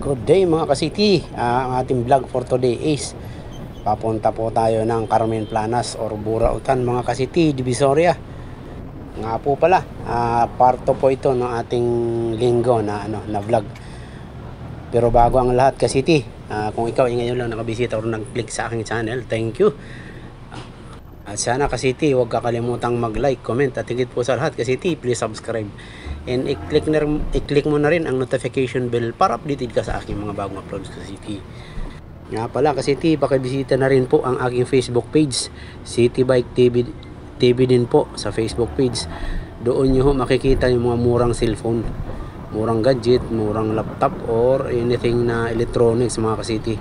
Good day mga ka-city. Ang ating vlog for today is papunta po tayo ng Carmen Planas or Burautan mga ka-city, Divisoria. Nga po pala, part 2 po ito ng ating linggo na vlog. Pero bago ang lahat ka-city, kung ikaw ay ngayon lang nakabisita o nag-click sa aking channel, thank you. At sana ka-city, huwag kakalimutang mag-like, comment at higit po sa lahat ka-city, please subscribe. And i-click mo na rin ang notification bell para updated ka sa aking mga bagong uploads ka-city. Nga pala ka-city, pakibisita na rin po ang aking Facebook page, City Bike TV din po sa Facebook page. Doon nyo makikita yung mga murang cellphone, murang gadget, murang laptop or anything na electronics mga ka-city.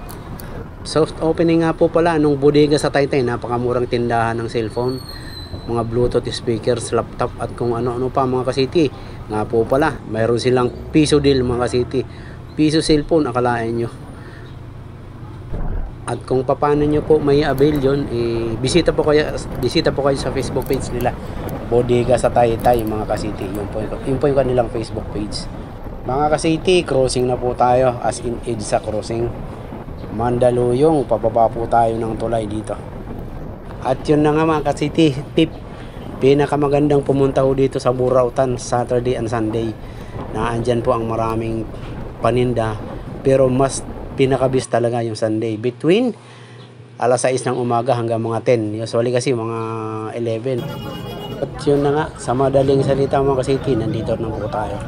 Soft opening nga po pala nung bodega sa Taytay, napakamurang tindahan ng cellphone, mga bluetooth speakers, laptop at kung ano-ano pa mga ka-city. Nga po pala, mayroon silang piso deal mga ka-city, piso cellphone, akalain nyo. At kung paano nyo po may avail yun, bisita po kayo sa Facebook page nila, bodega sa Taytay mga ka-city. Yun po yung kanilang Facebook page mga ka-city. Crossing na po tayo, as in EDSA crossing Mandaluyong, pababa po tayo ng tulay dito. At yun na nga mga ka-city, tip, pinakamagandang pumunta ho dito sa Burautan Saturday and Sunday, na andyan po ang maraming paninda, pero mas pinakabis talaga yung Sunday, between alas 6 ng umaga hanggang mga 10, usually kasi mga 11. At yun na nga, sa madaling salita mga ka-city, nandito na po tayo.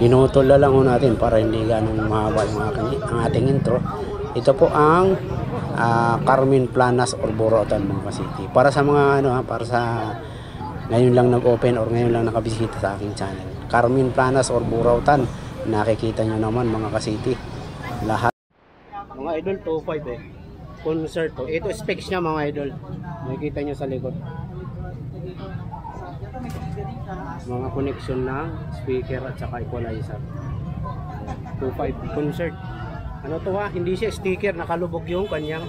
Pinutol na lang ho natin para hindi ganong mahaba yung ating intro. Ito po ang Carmen Planas or Burautan mga ka-city. Para sa mga para sa ngayon lang nag-open or ngayon lang nakabisita sa aking channel, Carmen Planas or Burautan, nakikita nyo naman mga ka-city, lahat mga idol 2.5 concert to. Ito specs niya mga idol, makikita nyo sa likod, mga connection ng speaker at saka equalizer. 2.5 concert. Ano to hindi siya sticker, nakalubog yung kanyang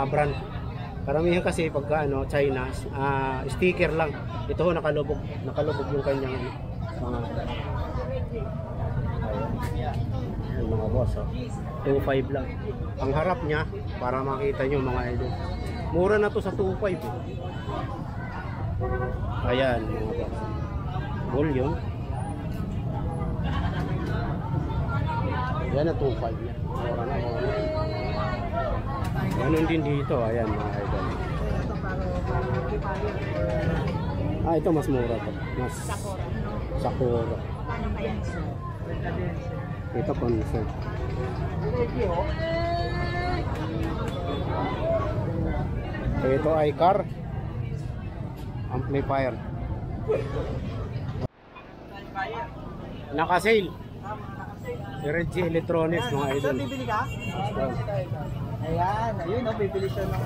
brand. Karamihan kasi pagka China, sticker lang. Ito nakalubog yung kanyang mga boss. 2.5 lang. Ang harap niya, para makita nyo mga idol, mura na to sa 2.5. Ayan mga boss. Volume. Yan na 2.5 niya. Mura na. Ganun din dito. Ayan mga idol. Ito mas mura to. Mas Sakura. Ito concert. Ito ay car amplifier. Naka-sale. RG Electronics mga idol. Bibili ka? Ayan, ayun bibili siya ng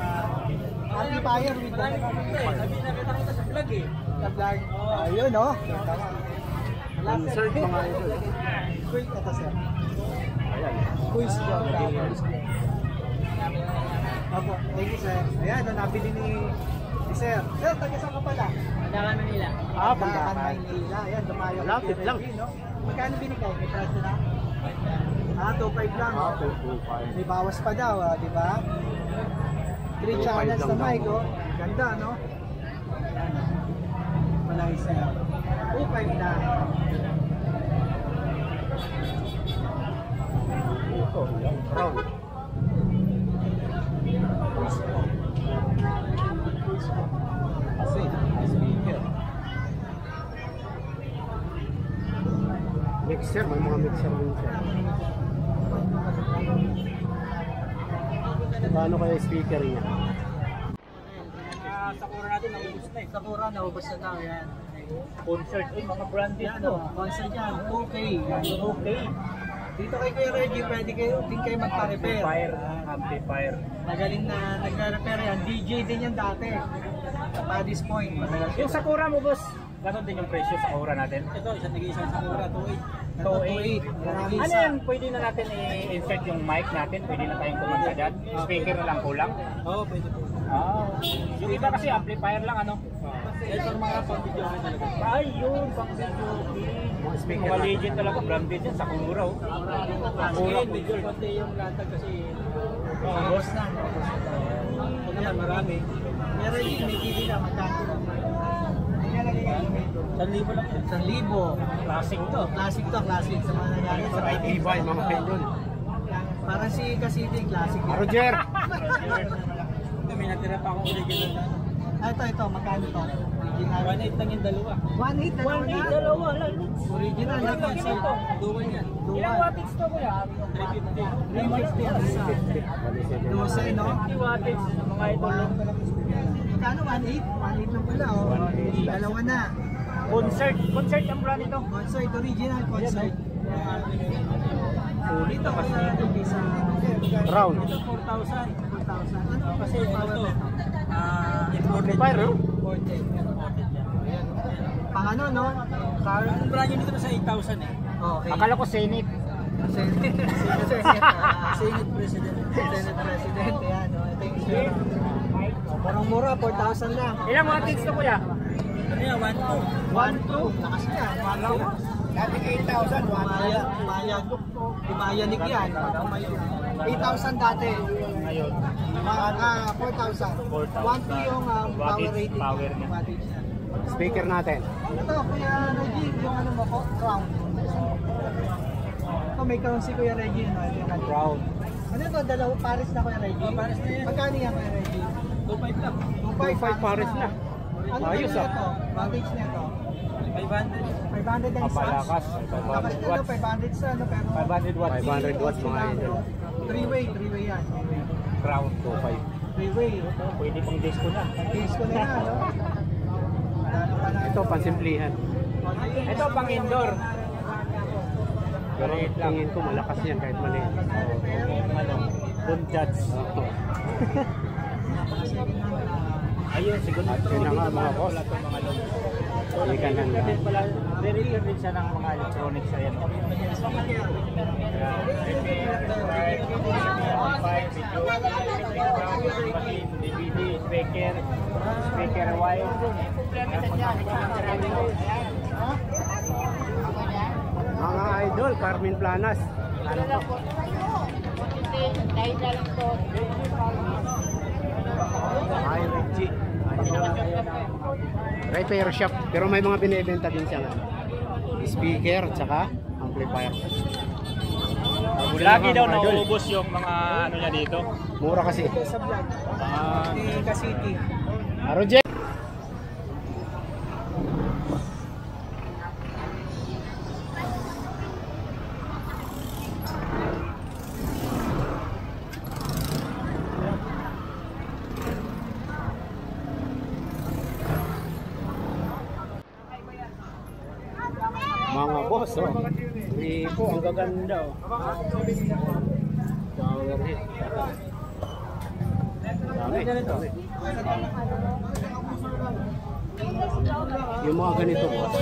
amplifier with the sabi na kita sa vlog sa vlog. Ayun Concert mga idol. Quick ito sir. Ayan. Quiz job. Opo, thank you sir. Ayan, nabili ni sir. Sir, taga saan ka pala? Pandakan Manila. Pandakan Manila. Ayan, dumayo. Lapit lang. Magkano binigay? May presyo na? 2.5 lang. 2.5. May bawas pa daw, di ba? 3 channels na mic, ganda, no? Malay siya. 2.5 na. Ito, yung crown. Kasi, speaker. Mixer, may mga mixer din siya. Paano kaya speaker niya? Sakura natin, naubos na eh. Sakura, naubos na daw, yan. Concert, mga branded Concert yan, okay. Okay. Dito kay Kuya Reggie, pwede din kayo magpa-repair. Amplifier. Magaling na nagre-repair yan. DJ din yan dati. Sa Paddy's Point. Yung Sakura mo boss, gano'n din yung presyo sa Sakura natin? Ito, isang Sakura, 2.8. 2.8. Ano yan, pwede na natin i-insert yung mic natin, pwede na tayong kumanta dyan. Speaker na lang kulang. Oo, pwede po. Yung iba kasi amplifier lang ano. Ito mga pang-video talaga. Ay, yun, pang-video. Mga speaker Mga natin. legend talaga, branded yan, sa Kumura. Sige, medyo konti yung latag kasi boss na. Ito naman marami. Meron yun, may TV na, magkano lang. 1,000 lang. 1,000. Classic to. Classic to, classic. Sa mga nangyari sa Ay, tibay, mga idol. Parang si Kasiti, classic. Roger! May natira pa akong original na. Ito, magkano to? Original. 1.8 lang yung dalawa. 1.8 dalawa lang. Original na to. Duwan yan. Ilang wattage to kuya? 350 ang isa. 12, no? 50 wattage, mga idol. Magkano? 1.8? 1.8 lang pala, oh. Dalawa na. Concert ang brand ito. Concert, original concert. Sulit ako sa isa. Round. Ito 4,000. 4,000. Ano kasi ito to? Imported. Fire, no? Imported. Pang ano, no? Ang brand nyo dito na sa 8,000 eh. Okay. Akala ko Senate. Senate President. Senate President. Yan, no? Ito yung share. Parang mura, 4,000 lang. Ilang wattage to kuya? Ano yan? 1.2. Lakas niya. 1.2. Dati 8,000. Imayanig yan. 8,000 dati. Ngayon. 4,000. 1.2 yung power rating. Power niya. Wattage niya. Speaker natin. Ito, Kuya Reggie, yung ano mo ko? Crown. Ito, may crown si Kuya Reggie. Ano, Crown. ano ito? Dalawang Paris na Kuya Reggie? Paris na yan. Magkano yan Kuya Reggie? 2.5 lang. 2.5 Paris na. Ano Ayos, na ah. ito? Wattage na ito? 500 ang isa. Mapalakas. Lakas na ito, 500 sa ano, pero 500 watts. 500 watts mga idol. Three-way yan. Crown. 2.5. Three-way. Pwede pang disco na. Case ko na yan, no? Ito, pansimplihan. Ito pang indoor. Pero tingin ko malakas yan kahit maliit. Ano? Don't judge. Oo. Ayun, siguro. At yun na nga mga boss. Hindi ka nang Very good din siya ng mga electronics. Ayan. DVD, speaker wire. Mga idol, Carmen Planas. Ano to? Ay, Reggie. Repair shop. Pero may mga binibenta din siya. Speaker at saka amplifier. Lagi daw nauubos yung mga ano niya dito. Mura kasi. Sa vlog. Ni Kasiti. Roger. Mga boss, oh. Rico, ang gaganda, oh. Power hit. Dami, dami. Yung mga ganito, boss.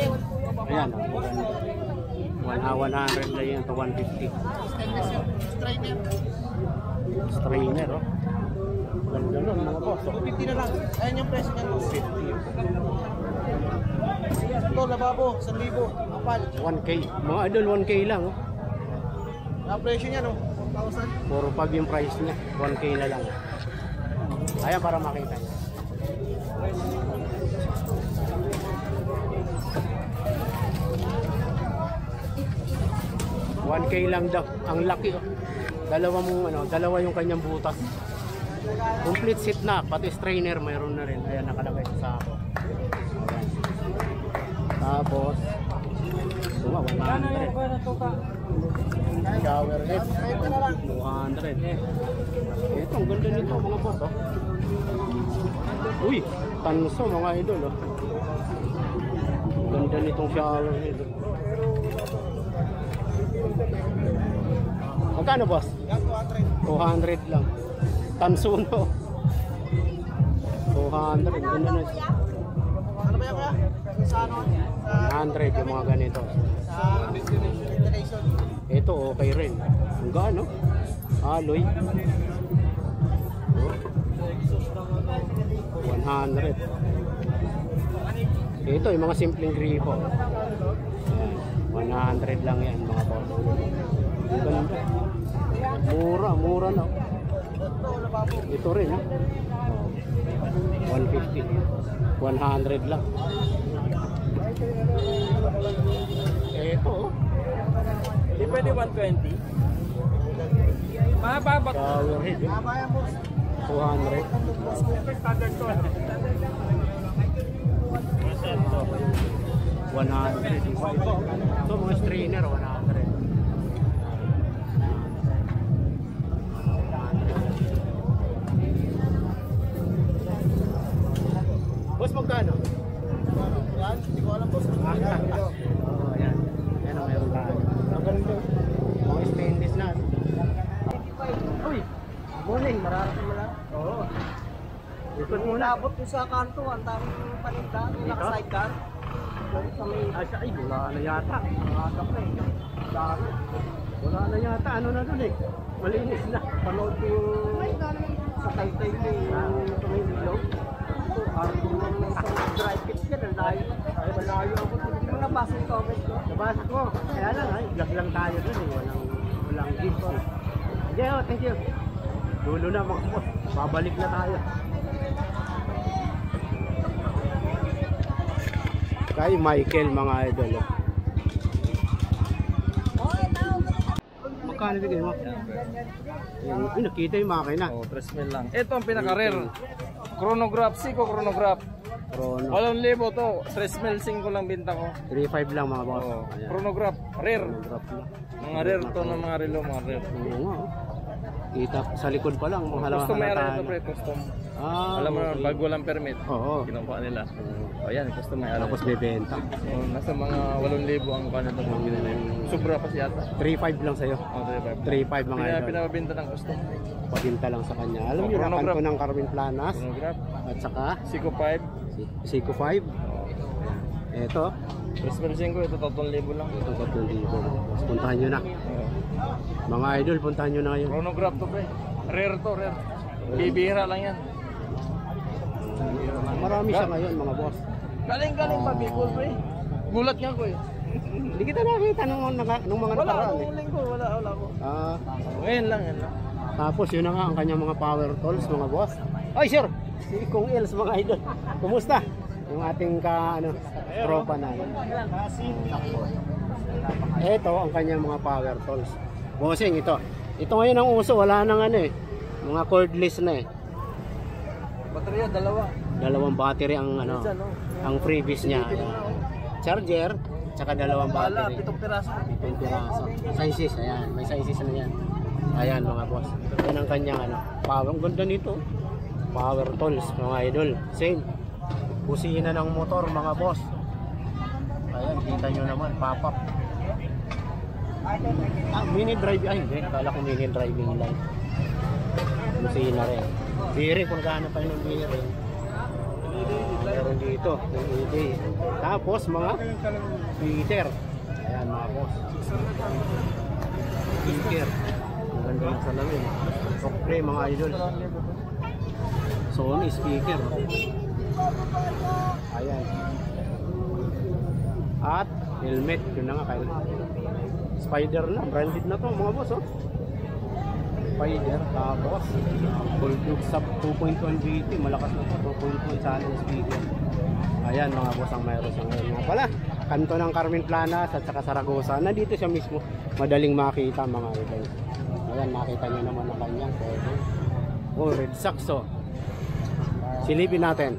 Ayan, oh. 100 lang yan to 150. Strainer, oh. Ganda nun, mga boss. 250 na lang. Ayan yung presyo niya. 250. Ito, lababo, 1,000. Kapal. 1K. Mga idol, 1K lang, oh. Ang presyo niya, no? 4,000. Puro pag yung price niya, 1K na lang. Ayan para makita niyo. $1K lang daw. Ang laki, oh. Dalawa yung kanyang butas. Complete set na, pati strainer mayroon na rin. Ayan, nakalagay sa sako. Tapos, suma, 100. Shower head, 200. Ito, ang ganda nito mga boss, oh. Uy, tanso mga idol, oh. Ganda nitong shower head. Magkano boss? 200 lang. Tanso no. 200. Ganda na. Ano ba yan ka? Sa ano? 100 yung mga ganito. Sa ventilation. Ito okay rin. Ang gaano? Alloy. 100. Ito yung mga simpleng gripo. Ayan. 100 lang yan mga boss. Ang ganda. Mura na. Ito rin ha. 150. 100 lang. Ito oh. Hindi pwede 120. Mababa. Shower head eh. 200. Standard to. 100. Ito mga strainer 100. Boss, magkano? Yan, hindi ko alam boss. Oo, yan. Yan ang meron tayo. Ang ganda. Mga stainless na. Uy! Morning, mararating mo lang. Oo. Ikot muna. Abot ko sa kanto, ang daming paninda, naka-sidecar. Ay, wala na yata. Nakakap na eh. Dami. Wala na yata. Ano na dun eh. Malinis na. Panood ko sa Taytay ko yung tumilog. Dry pitch ka, malayo. Malayo ako. Hindi mo nabasa yung comment ko. Nabasa ko. Kaya lang ay, vlog lang tayo dun eh. Walang gift eh. Okay, oh, thank you. Dulo na mga boss. Babalik na tayo. Kay Michael mga idol. Magkano bigay mo? Ay, nakita yung makina. Oh, 3,000 lang. Ito ang pinaka-rare. Chronograph, Seiko chronograph. Chrono. 8,000 to. 3,000 lang binta ko. 3.5 lang mga boss. Oh, Ayan. chronograph, rare. Chronograph lang. Mga rare to ng mga relo, mga rare. Oo nga. Oh. Kita sa likod pa lang. Mga Custom meron halahan. ito pre, custom. Ah, Alam mo na, okay. bago walang permit. Oo. Kinukuha nila. O yan, custom meron. Tapos bebenta. Oh, nasa mga 8,000 ang kanito pag ginila. Sobra pa siya ata. 3.5 lang sa'yo. Oh, 3.5 mga idol. Pinabinta ng custom. Paginta lang sa kanya. Alam Oh, niyo na chronograph. kanto ng Carmen Planas. Chronograph, At saka Seiko 5. Seiko 5. Ito. 3,500, ito 3,000 lang. Ito 3,000. Puntahan nyo na. Oh. Mga idol, puntahan nyo na ngayon. Chronograph to pre. Rare to, rare. Bibihira lang yan. Marami siya ngayon mga boss. Galing pa Bicol pre. Gulat nga ko eh. Hindi kita nakita nung mga Wala nakaraan akong linggo, wala ko. Ah, Ngayon lang, yan lang. tapos yun na nga ang kanyang mga power tools mga boss. Ay sir, si Kong Els mga idol. Kumusta? Yung ating tropa na. Ito ang kanyang mga power tools. Bossing ito. Ito ngayon ang uso, wala nang mga cordless na eh. Baterya, dalawa. Dalawang battery ang ang freebies niya. Charger, tsaka dalawang Wala, battery. 7 piraso. 7 piraso. Sizes, ayan. May sizes na yan. Ayan mga boss. Yan ang kanyang power. Ang ganda nito. Power tools mga idol. Same. Busina ng motor mga boss. Ayan, kita nyo naman. Pop-up. Mini drive. Ay, hindi. Kala ko mini driving light. Busina rin. Bearing, kung gaano pa yung bearing. Meron dito. LED. Tapos mga speaker. Ayan mga boss. Speaker. Ang ganda ng salamin. Okay mga idol. Sony speaker. Ayan. At helmet. Yun na nga kayo. Spider na. Branded na to mga boss oh. Spider. Tapos Bulldog Sub 2.1 GT. Malakas na to. 2.1 channel speaker. Ayan mga boss ang mayroon sa ngayon. Nga pala. Kanto ng Carmen Planas at saka Saragosa. Nandito siya mismo. Madaling makita mga idol. Ayan, nakita nyo naman ang kanyang photo. Oh, Red Sox oh. Silipin natin.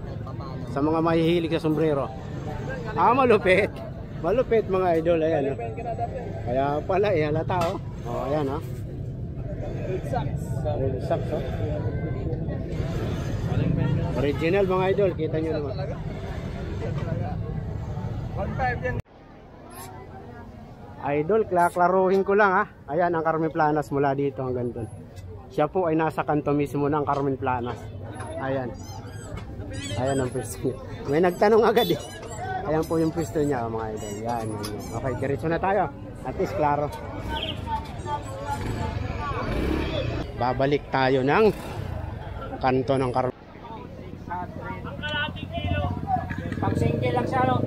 Sa mga mahihilig sa sombrero. Malupit. Malupit mga idol. Ayan oh. Kaya pala halata oh. Oh, ayan oh. Red Sox oh. Original mga idol. Kita nyo naman. 1.5 yan. Idol, klaruhin ko lang ha. Ayan ang Carmen Planas mula dito hanggang doon. Siya po ay nasa kanto mismo ng Carmen Planas. Ayan. Ayan ang pwesto niya. May nagtanong agad eh. Ayan po yung pwesto niya mga idol. Yan. Okay, diretso na tayo. At least klaro. Babalik tayo ng kanto ng Carmen. Pag single lang siya, no?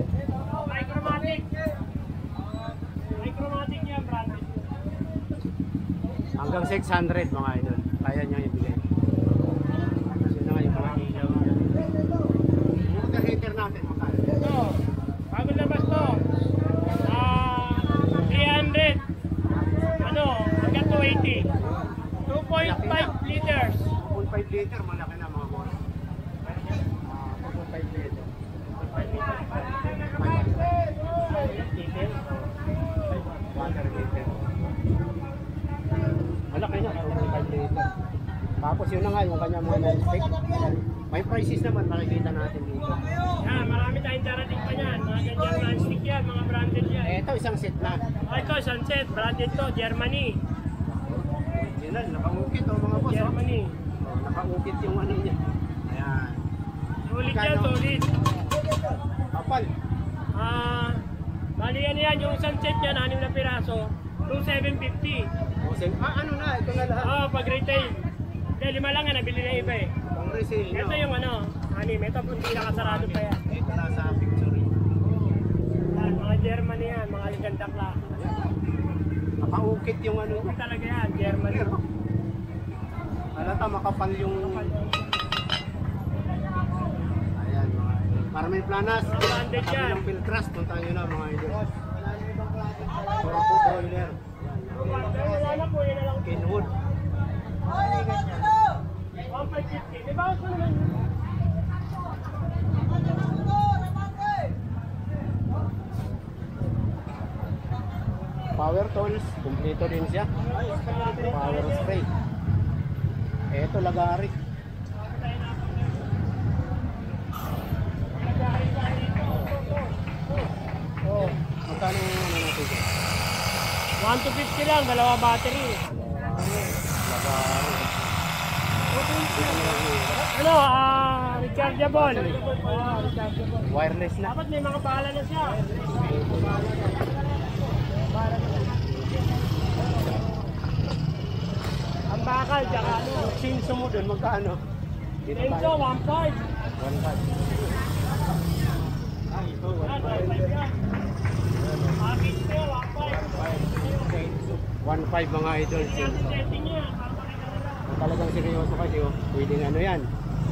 Hanggang 600 mga idol. Kaya niyang ibigay. Yun na nga yung mga ilaw. Yung water heater natin, makal. Ito, bago labas to. 300. Ano, hanggang 280. 2.5 liters. 2.5 liter, malaki na mga boss. 2.5 liter. 2.5 liter. Water heater. Malaki na, 2.5 liter. Tapos yun na nga, yung kanya mga non-stick. May prices naman, makikita natin dito. Yan, marami tayong darating pa yan. Mga ganyan non-stick yan, mga branded yan. Ito, isang set na. Ito, sunset, branded to, Germany. Original, nakaukit o mga boss. Germany. Oh, nakaukit yung ano niya. Ayan. Solid yan, solid. Kapal. Bali yan, yung sunset niya, 6 na piraso, 2,750. Ano na, ito na lahat. Pag retail. Hindi, 5 lang nga, nabili na iba eh. Pang resale Ito yung ano, ito hindi nakasarado pa yan. Ito na sa picture. Yan, mga Germany yan, mga liganda klase. Nakaukit yung ano. Ito talaga yan, Germany. Alata, makapal yung... Ayan, mga idol. Carmen Planas. Branded Sabi yan. ng Piltras, punta nyo na mga idol. Turbo broiler. Wala na po, yun na lang. Kenwood. 1,550. Di ba ako naman? Power tools, kumpleto din siya. Power spray. Eto, lagari. Oh, magkano yung ano natin? 1,250 lang, dalawa battery. Lagari. Ano, rechargeable. Wireless na. Dapat may mga bala na siya. Ang bakal, tsaka ano. Chinso mo dun, magkano? Dito Enzo, 1.5. 1.5. Ah, ito, 1.5. 1.5 mga idol. Chinso. Talagang seryoso kasi oh. Pwedeng ano yan.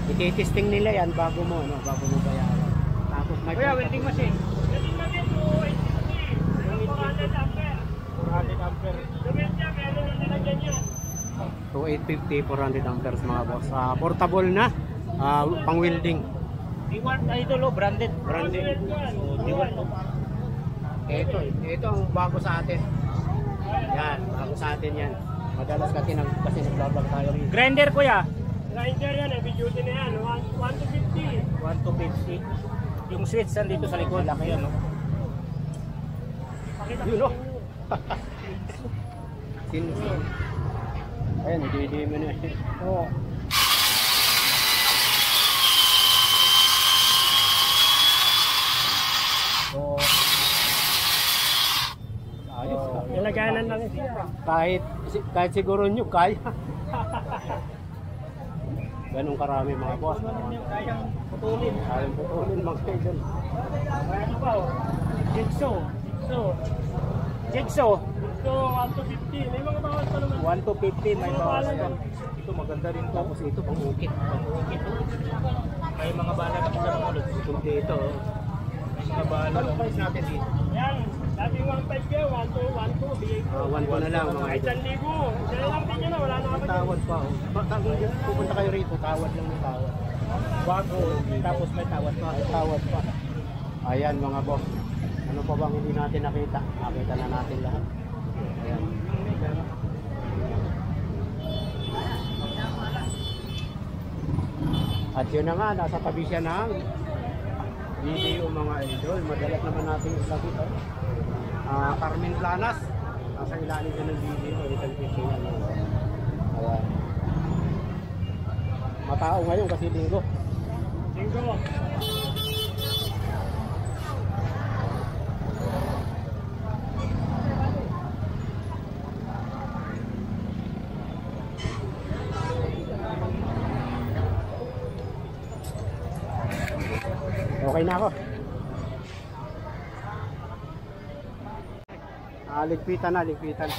Ititesting nila yan bago mo bayaran. Tapos may welding machine. Welding machine, 400 ampere. 400 ampere. Lumensya, meron na nilagyan niya. 2850, 400 amperes mga boss. Portable na. Pang welding. Ito lo, branded. Branded. Ito ang bago sa atin. Yan, bago sa atin yan. Madalas kasi nagbablog tayo rin. Grinder kuya. Grinder yan, heavy duty na yan. 1,250. 1,250. Yung switch nandito sa likod. Laki yan, no? Yun, no? Sinso. Ayan, hindi mo na. Oo. So, ayos ka. Nilaganan lang siya. Kahit siguro nyo, kaya. Ganun karami mga boss. Kayang putulin. Kayang putulin mga idol. Ano pa oh? Jigsaw. Jigsaw. Ito, 1,250. May mga bawas pa naman. 1,250 may bawas pa. Ito maganda rin to. Tapos ito pang ukit. May mga bala na sa mga ulit. Itong dito. May mga bala. Ano price natin dito? Yan. Dating 1,500 kayo. 1,200. Bigay ko. 1 na lang mga Ay, idol. 1,000. Dahil lang din yun na. Wala na kapag. Tawad pa oh. Pupunta kayo rito, tawad lang ng tawad. Bago. Tapos may tawad pa. May tawad pa. Ayan mga boss. Ano pa bang hindi natin nakita? Nakita na natin lahat. Ayan. At yun na nga, nasa tabi siya ng video mga idol. Madalas naman natin isagit. Carmen Planas. Nasa ilalim siya ng video. Little fishing. Ayan. Matao ngayon kasi linggo. Linggo. Okay na ako. Ligpitan na, ligpitan.